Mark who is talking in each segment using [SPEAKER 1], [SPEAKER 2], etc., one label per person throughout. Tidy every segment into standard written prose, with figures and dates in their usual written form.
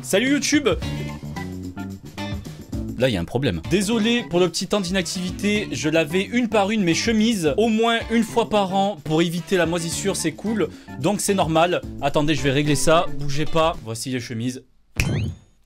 [SPEAKER 1] Salut YouTube. Là, il y a un problème. Désolé pour le petit temps d'inactivité. Je lavais une par une mes chemises, au moins une fois par an, pour éviter la moisissure. C'est cool. Donc, c'est normal. Attendez, je vais régler ça. Bougez pas. Voici les chemises.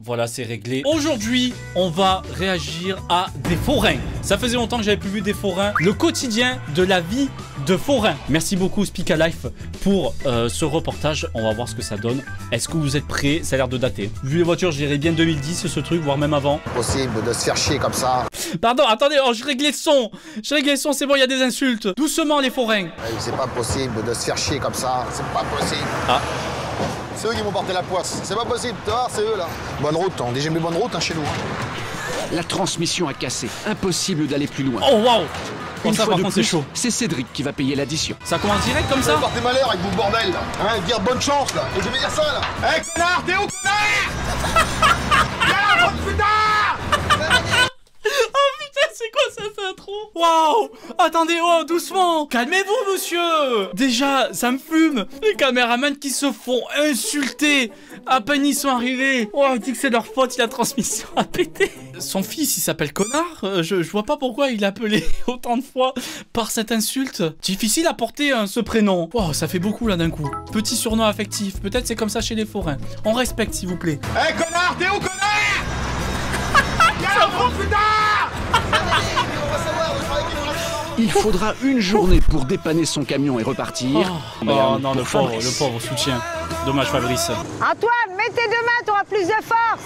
[SPEAKER 1] Voilà, c'est réglé. Aujourd'hui, on va réagir à des forains. Ça faisait longtemps que j'avais plus vu des forains. Le quotidien de la vie de forains. Merci beaucoup Speak Alive pour ce reportage. On va voir ce que ça donne. Est-ce que vous êtes prêts? Ça a l'air de dater. Vu les voitures, je dirais bien 2010 ce truc, voire même avant.
[SPEAKER 2] Possible de se faire chier comme ça.
[SPEAKER 1] Pardon, attendez, oh, je réglais le son. Je réglais le son, c'est bon, il y a des insultes. Doucement les forains.
[SPEAKER 2] C'est pas possible de se faire chier comme ça. C'est pas possible.
[SPEAKER 1] Ah.
[SPEAKER 2] C'est eux qui m'ont porté la poisse. C'est pas possible, tu vois, c'est eux là. Bonne route, on dit jamais bonne route chez nous.
[SPEAKER 3] La transmission a cassé. Impossible d'aller plus loin.
[SPEAKER 1] Oh waouh.
[SPEAKER 3] Une
[SPEAKER 1] ça
[SPEAKER 3] fois
[SPEAKER 1] par
[SPEAKER 3] de
[SPEAKER 1] contre c'est
[SPEAKER 3] plus,
[SPEAKER 1] chaud.
[SPEAKER 3] c'est Cédric qui va payer l'addition.
[SPEAKER 1] Ça commence direct comme ça?
[SPEAKER 2] Vous portez malheur avec vos bordels là. Hein, dire bonne chance là. Et je vais dire ça là. Hé connard, t'es où connard? Viens, putain!
[SPEAKER 1] C'est quoi cette intro? Waouh! Attendez, oh, doucement! Calmez-vous, monsieur! Déjà, ça me fume! Les caméramans qui se font insulter! À peine ils sont arrivés! Oh, on dit que c'est leur faute, la transmission a pété! Son fils, il s'appelle Connard? Je vois pas pourquoi il est appelé autant de fois par cette insulte. Difficile à porter ce prénom. Wow, ça fait beaucoup là d'un coup. Petit surnom affectif. Peut-être c'est comme ça chez les forains. On respecte, s'il vous plaît.
[SPEAKER 2] Hé connard, t'es où connard? Viens, putain!
[SPEAKER 3] Il faudra une journée pour dépanner son camion et repartir.
[SPEAKER 1] Oh non, le pauvre soutien. Dommage Fabrice.
[SPEAKER 4] Antoine, mets tes deux mains, t'auras plus de force.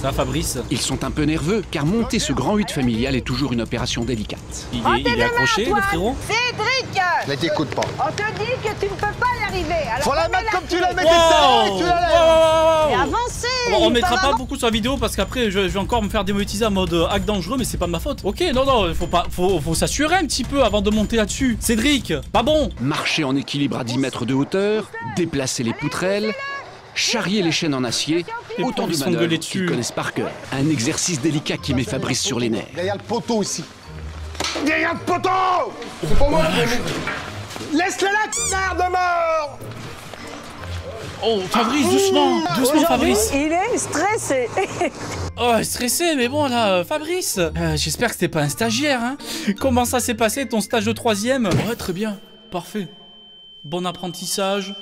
[SPEAKER 1] Ça Fabrice?
[SPEAKER 3] Ils sont un peu nerveux car monter ce grand 8 familial est toujours une opération délicate.
[SPEAKER 1] Il est accroché le frérot?
[SPEAKER 4] Cédric!
[SPEAKER 2] Ne t'écoute pas.
[SPEAKER 4] On te dit que tu ne peux pas y arriver. Alors
[SPEAKER 2] Faut la
[SPEAKER 4] remets
[SPEAKER 2] mettre comme tu
[SPEAKER 4] clé.
[SPEAKER 2] la mets, tu la lèves.
[SPEAKER 4] Et avancez.
[SPEAKER 1] On mettra pas beaucoup sur la vidéo parce qu'après je vais encore me faire démonétiser en mode hack dangereux, mais c'est pas de ma faute. Ok, non, faut s'assurer un petit peu avant de monter là-dessus. Cédric, pas bon.
[SPEAKER 3] Marcher en équilibre à 10 mètres de hauteur, déplacer les poutrelles, charrier les chaînes en acier, autant de
[SPEAKER 1] ils sont gueulés
[SPEAKER 3] manœuvres
[SPEAKER 1] dessus.
[SPEAKER 3] qu'ils connaissent par cœur. Un exercice délicat qui met Fabrice sur les nerfs.
[SPEAKER 2] Derrière le poteau ici. Derrière le poteau! C'est pas moi. Laisse-le là, connard de mort!
[SPEAKER 1] Oh, Fabrice, doucement Fabrice.
[SPEAKER 4] Il est stressé.
[SPEAKER 1] Oh, stressé, mais bon là, Fabrice. J'espère que c'était pas un stagiaire, hein. Comment ça s'est passé ton stage de 3e? Ouais, très bien, parfait. Bon apprentissage.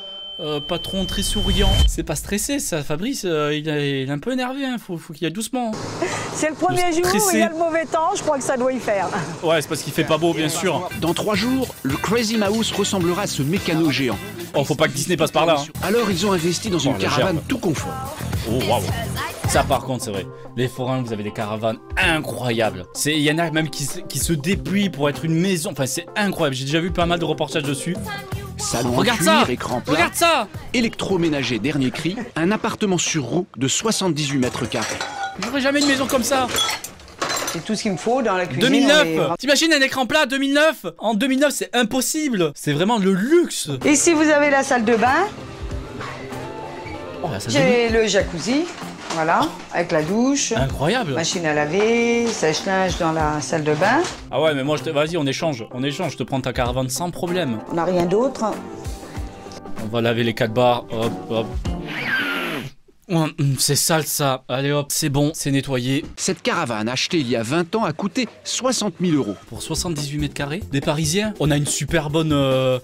[SPEAKER 1] Patron très souriant. C'est pas stressé ça, Fabrice, il est un peu énervé, hein. Faut qu'il y aille doucement.
[SPEAKER 4] C'est le premier jour où il y a le mauvais temps, je crois que ça doit y faire.
[SPEAKER 1] Ouais, c'est parce qu'il fait pas beau, bien sûr.
[SPEAKER 3] Dans 3 jours, le Crazy Mouse ressemblera à ce mécano géant.
[SPEAKER 1] Oh, faut pas que Disney passe par là, hein.
[SPEAKER 3] Alors ils ont investi dans une caravane tout confort.
[SPEAKER 1] Oh, waouh. Ça, par contre, c'est vrai. Les forains, vous avez des caravanes incroyables. Il y en a même qui se dépluient pour être une maison. Enfin, c'est incroyable. J'ai déjà vu pas mal de reportages dessus.
[SPEAKER 3] Salon en
[SPEAKER 1] Regarde
[SPEAKER 3] cuir,
[SPEAKER 1] ça!
[SPEAKER 3] écran plat,
[SPEAKER 1] Regarde ça!
[SPEAKER 3] électroménager dernier cri, un appartement sur roue de 78 mètres carrés.
[SPEAKER 1] J'aurais jamais une maison comme ça.
[SPEAKER 4] C'est tout ce qu'il me faut dans la cuisine.
[SPEAKER 1] 2009! T'imagines un écran plat 2009? En 2009, c'est impossible. C'est vraiment le luxe.
[SPEAKER 4] Ici, vous avez la salle de bain.
[SPEAKER 1] Oh, la salle de
[SPEAKER 4] J'ai le jacuzzi. Voilà, avec la douche.
[SPEAKER 1] bain. Incroyable.
[SPEAKER 4] Machine à laver, sèche-linge dans la salle de bain.
[SPEAKER 1] Ah ouais, mais moi, vas-y, on échange. Je te prends ta caravane sans problème.
[SPEAKER 4] On n'a rien d'autre.
[SPEAKER 1] On va laver les 4 bars. Hop, hop. C'est sale ça. Allez hop, c'est bon, c'est nettoyé.
[SPEAKER 3] Cette caravane achetée il y a 20 ans a coûté 60 000 €.
[SPEAKER 1] Pour 78 mètres carrés, des Parisiens, on a une super bonne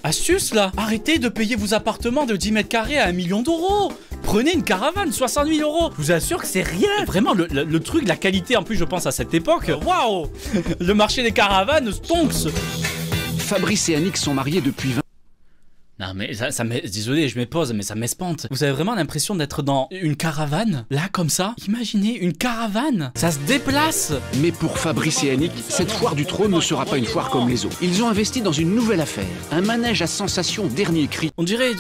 [SPEAKER 1] astuce là. Arrêtez de payer vos appartements de 10 mètres carrés à 1 million d'euros. Prenez une caravane, 68 000 €. Je vous assure que c'est rien. Vraiment, le truc, la qualité en plus, je pense à cette époque. Waouh. Le marché des caravanes, stonks.
[SPEAKER 3] Fabrice et Annick sont mariés depuis 20
[SPEAKER 1] Non mais désolé, je m'épose, mais ça m'espante. Vous avez vraiment l'impression d'être dans une caravane, là comme ça. Imaginez une caravane, ça se déplace.
[SPEAKER 3] Mais pour Fabrice et Annick, cette foire du trône ne sera pas une foire comme les autres. Ils ont investi dans une nouvelle affaire, un manège à sensation dernier cri.
[SPEAKER 1] On dirait,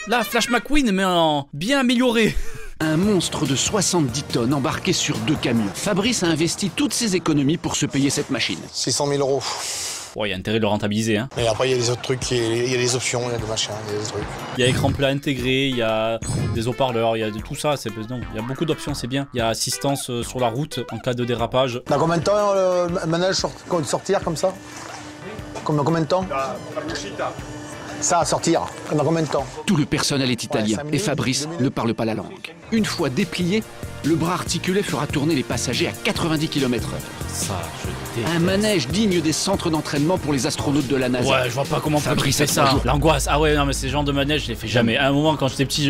[SPEAKER 1] là, Flash McQueen, mais en bien amélioré.
[SPEAKER 3] Un monstre de 70 tonnes embarqué sur 2 camions. Fabrice a investi toutes ses économies pour se payer cette machine.
[SPEAKER 2] 600 000 €.
[SPEAKER 1] Bon, il y a intérêt de le rentabiliser, hein.
[SPEAKER 2] Et après, il y a des autres trucs, il y a des options, il y a des machins, il y a des trucs.
[SPEAKER 1] Il y a écran plat intégré, il y a des haut-parleurs, il y a de tout ça, non, il y a beaucoup d'options, c'est bien. Il y a assistance sur la route en cas de dérapage.
[SPEAKER 2] Dans combien de temps le manège sortir comme ça? Combien de temps? Ça à sortir, dans combien de temps?
[SPEAKER 3] Tout le personnel est italien et Fabrice ne parle pas la langue. Une fois déplié, le bras articulé fera tourner les passagers à 90 km/h.
[SPEAKER 1] Ça, je déteste.
[SPEAKER 3] Un manège digne des centres d'entraînement pour les astronautes de la NASA.
[SPEAKER 1] Ouais, je vois pas comment
[SPEAKER 3] Fabrice
[SPEAKER 1] fait
[SPEAKER 3] a
[SPEAKER 1] ça.
[SPEAKER 3] 3 jours.
[SPEAKER 1] L'angoisse. Ah ouais, non, mais ces genres de manège, je les fais jamais. À un moment, quand j'étais petit,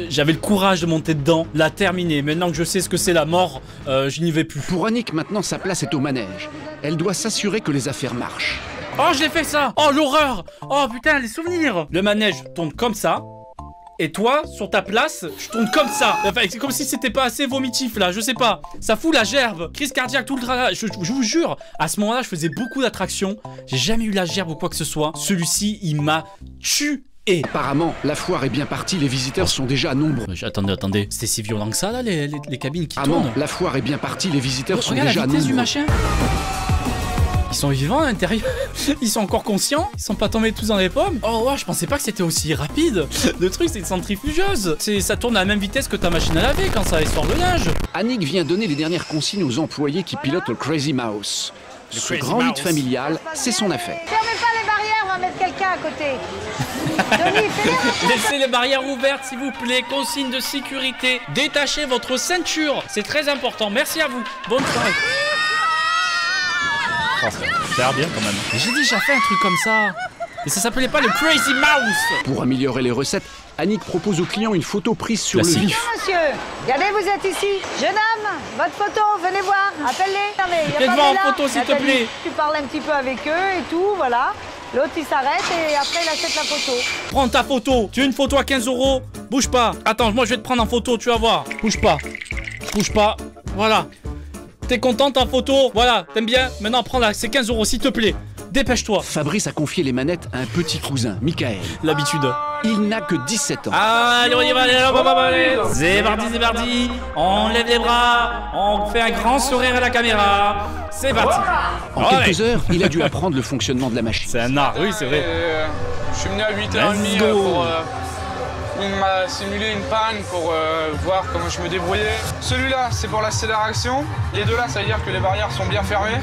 [SPEAKER 1] j'avais le courage de monter dedans, la terminer. Maintenant que je sais ce que c'est la mort, je n'y vais plus.
[SPEAKER 3] Pour Annick, maintenant, sa place est au manège. Elle doit s'assurer que les affaires marchent.
[SPEAKER 1] Oh, je l'ai fait ça. Oh, l'horreur. Oh, putain, les souvenirs. Le manège tourne comme ça. Et toi, sur ta place, je tourne comme ça. Enfin, c'est comme si c'était pas assez vomitif, là, je sais pas. Ça fout la gerbe. Crise cardiaque, tout le travail. Je vous jure, à ce moment-là, je faisais beaucoup d'attractions. J'ai jamais eu la gerbe ou quoi que ce soit. Celui-ci, il m'a tué.
[SPEAKER 3] Apparemment, la foire est bien partie, les visiteurs sont déjà nombreux.
[SPEAKER 1] Attendez. C'était si violent que ça, là, les cabines qui tournent.
[SPEAKER 3] La foire est bien partie, les visiteurs sont
[SPEAKER 1] Regarde
[SPEAKER 3] déjà
[SPEAKER 1] la vitesse du
[SPEAKER 3] nombreux.
[SPEAKER 1] machin. Ils sont vivants à l'intérieur. Ils sont encore conscients. Ils sont pas tombés tous dans les pommes. Oh ouais, je pensais pas que c'était aussi rapide. Le truc, c'est une centrifugeuse. Ça tourne à la même vitesse que ta machine à laver quand ça sort le linge.
[SPEAKER 3] Annick vient donner les dernières consignes aux employés qui pilotent le Crazy Mouse. Ce
[SPEAKER 1] Crazy
[SPEAKER 3] grand
[SPEAKER 1] Mouse.
[SPEAKER 3] hit familial, c'est son affaire.
[SPEAKER 4] Fermez pas les barrières, on va mettre quelqu'un à côté. Denis, fais-les.
[SPEAKER 1] Laissez les barrières ouvertes, s'il vous plaît. Consigne de sécurité. Détachez votre ceinture. C'est très important. Merci à vous. Bonne soirée. Oh, ça a l'air bien quand même. Mais j'ai déjà fait un truc comme ça. Et ça s'appelait pas le Crazy Mouse.
[SPEAKER 3] Pour améliorer les recettes, Annick propose aux clients une photo prise sur
[SPEAKER 1] Classique.
[SPEAKER 3] le vif.
[SPEAKER 4] Monsieur, regardez, vous êtes ici. Jeune homme, votre photo, venez voir. Appelle-les. Non, mais y a
[SPEAKER 1] Viens
[SPEAKER 4] pas
[SPEAKER 1] voir en
[SPEAKER 4] de là.
[SPEAKER 1] photo, s'il te
[SPEAKER 4] Nathalie,
[SPEAKER 1] plaît.
[SPEAKER 4] Tu parles un petit peu avec eux et tout, voilà. L'autre, il s'arrête et après, il achète la photo.
[SPEAKER 1] Prends ta photo. Tu veux une photo à 15 €? Bouge pas. Attends, moi je vais te prendre en photo, tu vas voir. Bouge pas. Bouge pas. Voilà. T'es content ta photo? Voilà, t'aimes bien? Maintenant prends-la, c'est 15 € s'il te plaît. Dépêche-toi.
[SPEAKER 3] Fabrice a confié les manettes à un petit cousin, Michael.
[SPEAKER 1] L'habitude.
[SPEAKER 3] Il n'a que 17 ans.
[SPEAKER 1] Allez, on y va, allez. C'est parti. On lève les bras. On fait un grand sourire à la caméra. C'est parti.
[SPEAKER 3] En quelques heures, il a dû apprendre le fonctionnement de la machine.
[SPEAKER 1] C'est un art, oui, c'est vrai.
[SPEAKER 5] Je suis venu à
[SPEAKER 1] Let's
[SPEAKER 5] 8h30
[SPEAKER 1] go.
[SPEAKER 5] pour il m'a simulé une panne pour voir comment je me débrouillais. Celui-là, c'est pour l'accélération. Les deux là, ça veut dire que les barrières sont bien fermées.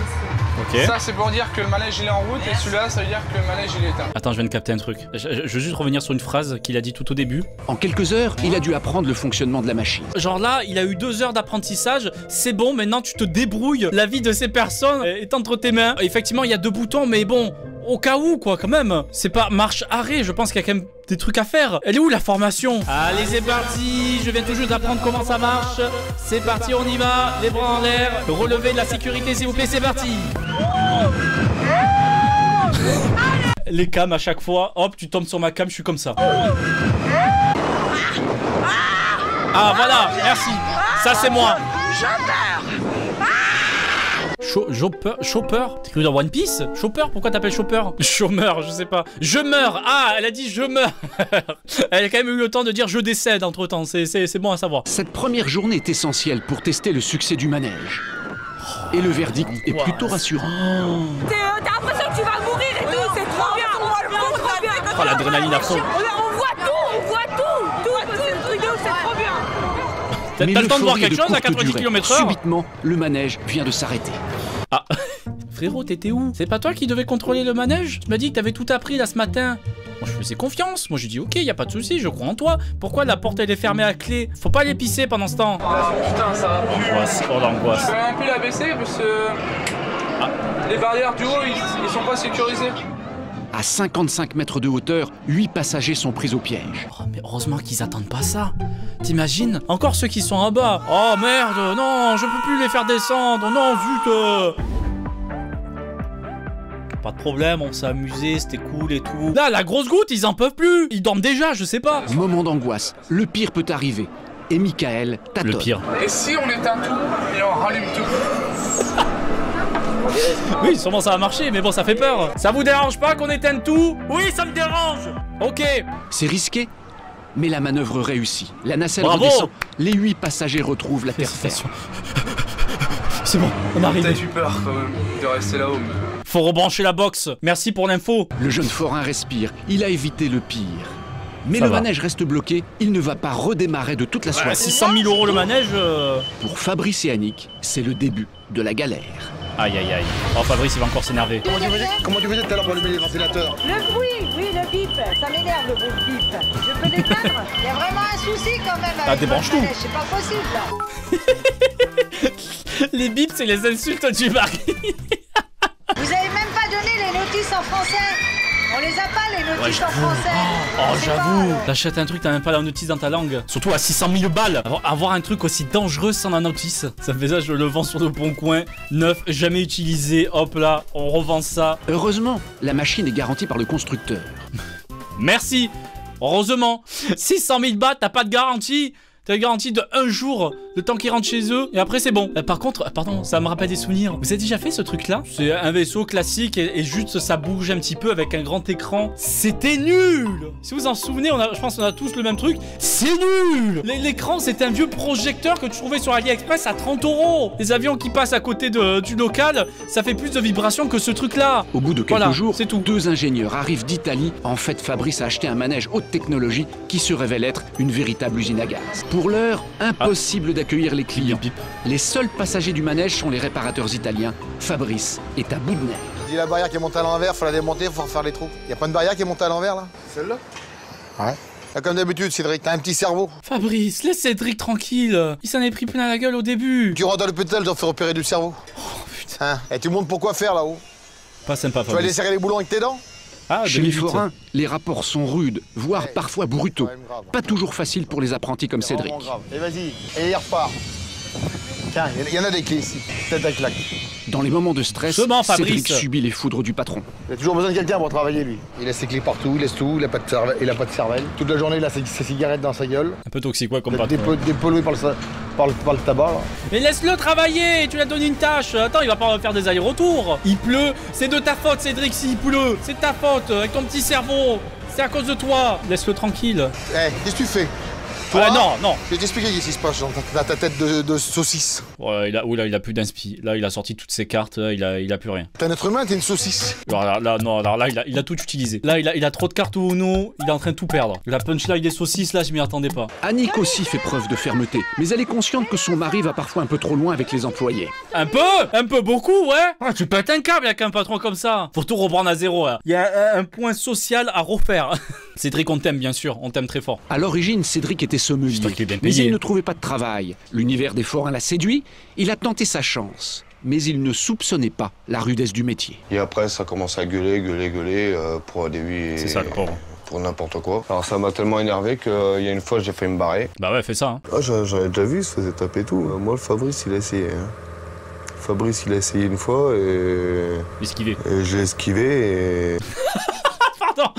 [SPEAKER 1] Ok.
[SPEAKER 5] Ça, c'est pour dire que le manège il est en route. Et celui-là, ça veut dire que le manège il est éteint.
[SPEAKER 1] Attends, je viens de capter un truc. Je veux juste revenir sur une phrase qu'il a dit tout au début.
[SPEAKER 3] En quelques heures, il a dû apprendre le fonctionnement de la machine.
[SPEAKER 1] Genre là, il a eu 2 heures d'apprentissage. C'est bon, maintenant tu te débrouilles. La vie de ces personnes est entre tes mains. Effectivement, il y a 2 boutons, mais bon, au cas où, quoi, quand même. C'est pas marche-arrêt, je pense qu'il y a quand même des trucs à faire. Elle est où la formation? Allez, c'est parti. Je viens tout juste d'apprendre comment ça marche. C'est parti, on y va. Les bras en l'air. Relevez de la sécurité, s'il vous plaît, c'est parti. Les cams à chaque fois. Hop, tu tombes sur ma cam, je suis comme ça. Ah, voilà, merci. Ça, c'est moi. Chopper? T'es cru dans One Piece? Chopper? Pourquoi t'appelles Chopper? Chômeur, je sais pas. Je meurs! Ah, elle a dit je meurs! Elle a quand même eu le temps de dire je décède entre temps, c'est bon à savoir.
[SPEAKER 3] Cette première journée est essentielle pour tester le succès du manège. Et le verdict est plutôt rassurant.
[SPEAKER 6] T'as l'impression que tu vas mourir et tout, c'est trop bien! C'est trop bien!
[SPEAKER 1] Oh, l'adrénaline à fond.
[SPEAKER 6] On voit tout! Tout, c'est le truc de ouf, c'est trop bien!
[SPEAKER 1] T'as
[SPEAKER 3] Mais
[SPEAKER 1] le temps de voir
[SPEAKER 3] l'euphorie
[SPEAKER 1] quelque
[SPEAKER 3] est de
[SPEAKER 1] chose à
[SPEAKER 3] courte
[SPEAKER 1] 90
[SPEAKER 3] durée.
[SPEAKER 1] km/h?
[SPEAKER 3] Subitement, le manège vient de s'arrêter.
[SPEAKER 1] Ah, frérot, t'étais où? C'est pas toi qui devais contrôler le manège? Tu m'as dit que t'avais tout appris là ce matin. Moi je faisais confiance, moi j'ai dit ok, y a pas de souci, je crois en toi. Pourquoi la porte elle est fermée à clé? Faut pas les pisser pendant ce temps.
[SPEAKER 5] Putain, ça va.
[SPEAKER 1] L'angoisse, oh l'angoisse.
[SPEAKER 5] Je peux un peu la baisser parce que les barrières du haut, ils sont pas sécurisés.
[SPEAKER 3] À 55 mètres de hauteur, 8 passagers sont pris au piège.
[SPEAKER 1] Oh, mais heureusement qu'ils attendent pas ça. T'imagines? Encore ceux qui sont en bas. Oh merde, non, je peux plus les faire descendre. Non, zut. Pas de problème, on s'est amusé, c'était cool et tout. Là, la grosse goutte, ils en peuvent plus. Ils dorment déjà, je sais pas.
[SPEAKER 3] Moment d'angoisse, le pire peut arriver. Et Michael tâtonne.
[SPEAKER 1] Le pire.
[SPEAKER 5] Et si on éteint tout et on rallume tout?
[SPEAKER 1] Oui, sûrement ça va marcher, mais bon, ça fait peur. Ça vous dérange pas qu'on éteigne tout? Oui, ça me dérange. Ok.
[SPEAKER 3] C'est risqué, mais la manœuvre réussit. La nacelle
[SPEAKER 1] Bravo.
[SPEAKER 3] redescend. Les 8 passagers retrouvent la terre ferme.
[SPEAKER 1] C'est bon, on arrive.
[SPEAKER 5] T'as eu peur quand même de rester là-haut.
[SPEAKER 1] Faut rebrancher la box. Merci pour l'info.
[SPEAKER 3] Le jeune forain respire. Il a évité le pire. Mais
[SPEAKER 1] Ça
[SPEAKER 3] le
[SPEAKER 1] va.
[SPEAKER 3] manège reste bloqué. Il ne va pas redémarrer de toute la soirée.
[SPEAKER 1] 600 000 € le manège.
[SPEAKER 3] Pour Fabrice et Annick, c'est le début de la galère.
[SPEAKER 1] Aïe aïe aïe. Oh Fabrice il va encore s'énerver.
[SPEAKER 2] Comment tu faisais tout à l'heure pour allumer les ventilateurs?
[SPEAKER 4] Le bruit, oui, le bip, ça m'énerve le bruit de bip. Je peux l'éteindre? Il y a vraiment un souci quand même.
[SPEAKER 1] Ah, débranche tout.
[SPEAKER 4] C'est pas possible là.
[SPEAKER 1] Les bips c'est les insultes du mari.
[SPEAKER 4] Vous avez même pas donné les notices en français. On les a pas les notices en français.
[SPEAKER 1] Oh
[SPEAKER 4] Je sais
[SPEAKER 1] j'avoue.
[SPEAKER 4] pas, alors.
[SPEAKER 1] T'achètes un truc, t'as même pas la notice dans ta langue. Surtout à 600 000 balles. Avoir un truc aussi dangereux sans la notice. Ça me fait ça, je le vends sur le bon coin. Neuf, jamais utilisé. Hop là, on revend ça.
[SPEAKER 3] Heureusement, la machine est garantie par le constructeur.
[SPEAKER 1] Merci. Heureusement. 600 000 bahts, t'as pas de garantie. T'as une garantie de 1 jour, le temps qu'ils rentrent chez eux, et après c'est bon. Par contre, pardon, ça me rappelle des souvenirs. Vous avez déjà fait ce truc-là? C'est un vaisseau classique et juste ça bouge un petit peu avec un grand écran. C'était nul. Si vous en souvenez, je pense qu'on a tous le même truc. C'est nul. L'écran, c'était un vieux projecteur que tu trouvais sur AliExpress à 30 €. Les avions qui passent à côté du local, ça fait plus de vibrations que ce truc-là.
[SPEAKER 3] Au bout de quelques jours,
[SPEAKER 1] c'est tout.
[SPEAKER 3] 2 ingénieurs arrivent d'Italie. En fait, Fabrice a acheté un manège haute technologie qui se révèle être une véritable usine à gaz. Pour l'heure, impossible d'accueillir les clients. Les seuls passagers du manège sont les réparateurs italiens. Fabrice est à bout de nerfs.
[SPEAKER 2] Dis la barrière qui est montée à l'envers, faut la démonter, faut refaire les trous. Y a pas une barrière qui est montée à l'envers là? Celle-là? Ouais. Là, comme d'habitude, Cédric, t'as un petit cerveau.
[SPEAKER 1] Fabrice, laisse Cédric tranquille. Il s'en est pris plein la gueule au début.
[SPEAKER 2] Tu rentres à l'hôpital, tu dois faire opérer du cerveau.
[SPEAKER 1] Oh putain.
[SPEAKER 2] Hein? Et tu montres pourquoi faire là-haut?
[SPEAKER 1] Pas sympa,
[SPEAKER 2] Tu vas aller
[SPEAKER 1] Fabrice.
[SPEAKER 2] serrer les boulons avec tes dents?
[SPEAKER 1] Ah,
[SPEAKER 3] Chez les
[SPEAKER 1] 2008.
[SPEAKER 3] forains, les rapports sont rudes, voire parfois brutaux.
[SPEAKER 2] Problème grave.
[SPEAKER 3] Pas toujours facile pour les apprentis comme
[SPEAKER 2] C'est
[SPEAKER 3] Cédric.
[SPEAKER 2] vraiment grave. Et vas-y, et il repart. Tiens, il y en a des clés ici. Peut-être avec claque.
[SPEAKER 3] Dans les moments de stress,
[SPEAKER 1] Seulement, Fabrice.
[SPEAKER 3] Cédric subit les foudres du patron.
[SPEAKER 2] Il a toujours besoin de quelqu'un pour travailler, lui. Il laisse ses clés partout, il laisse tout, il a pas de cervelle. Toute la journée, il a ses cigarettes dans sa gueule.
[SPEAKER 1] Un peu toxique, ouais, comme patron.
[SPEAKER 2] Dépollué par le tabac, là.
[SPEAKER 1] Mais laisse-le travailler, tu lui as donné une tâche. Attends, il va pas faire des allers-retours. Il pleut, c'est de ta faute, Cédric, s'il pleut. C'est de ta faute, avec ton petit cerveau. C'est à cause de toi. Laisse-le tranquille.
[SPEAKER 2] Eh, qu'est-ce que tu fais?
[SPEAKER 1] Ah non, non.
[SPEAKER 2] Je vais t'expliquer qu'est-ce qui se passe dans ta tête de saucisse.
[SPEAKER 1] Ouais, il a plus d'inspi. Là, il a sorti toutes ses cartes, là, il a plus rien.
[SPEAKER 2] T'es un être humain, t'es une saucisse.
[SPEAKER 1] Alors là, il a tout utilisé. Là, il a trop de cartes au Uno, il est en train de tout perdre. La punchline des saucisses, là, je m'y attendais pas.
[SPEAKER 3] Annick aussi fait preuve de fermeté, mais elle est consciente que son mari va parfois un peu trop loin avec les employés.
[SPEAKER 1] Un peu beaucoup, ouais. Ah, tu pètes un câble avec un patron comme ça. Faut tout reprendre à zéro, là. Il y a un point social à refaire. Cédric, on t'aime, bien sûr, on t'aime très fort.
[SPEAKER 3] À l'origine, Cédric était sommelier,
[SPEAKER 1] J'espère qu'il est bien
[SPEAKER 3] mais
[SPEAKER 1] payé.
[SPEAKER 3] il ne trouvait pas de travail. L'univers des forains l'a séduit, il a tenté sa chance. Mais il ne soupçonnait pas la rudesse du métier.
[SPEAKER 7] Et après, ça commence à gueuler pour des début
[SPEAKER 1] C'est ça, le pauvre.
[SPEAKER 7] pour n'importe quoi. Alors ça m'a tellement énervé qu'il y a une fois, j'ai failli me barrer.
[SPEAKER 1] Bah ouais, fais ça, hein.
[SPEAKER 7] Ah, j'en ai déjà vu, il se faisait taper tout. Moi, le Fabrice, il a essayé. Hein. Fabrice, il a essayé une fois et
[SPEAKER 1] Esquiver.
[SPEAKER 7] je l'ai esquivé et...
[SPEAKER 1] Pardon.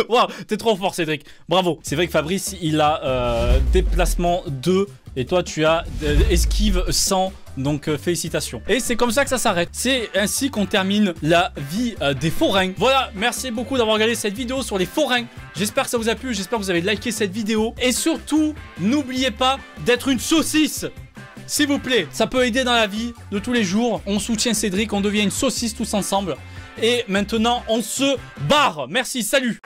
[SPEAKER 1] Wow, t'es trop fort, Cédric. Bravo. C'est vrai que Fabrice, il a déplacement 2 et toi, tu as esquive 100. Donc félicitations. Et c'est comme ça que ça s'arrête. C'est ainsi qu'on termine la vie des forains. Voilà, merci beaucoup d'avoir regardé cette vidéo sur les forains. J'espère que ça vous a plu, j'espère que vous avez liké cette vidéo. Et surtout, n'oubliez pas d'être une saucisse. S'il vous plaît, ça peut aider dans la vie de tous les jours. On soutient Cédric, on devient une saucisse tous ensemble. Et maintenant, on se barre. Merci, salut.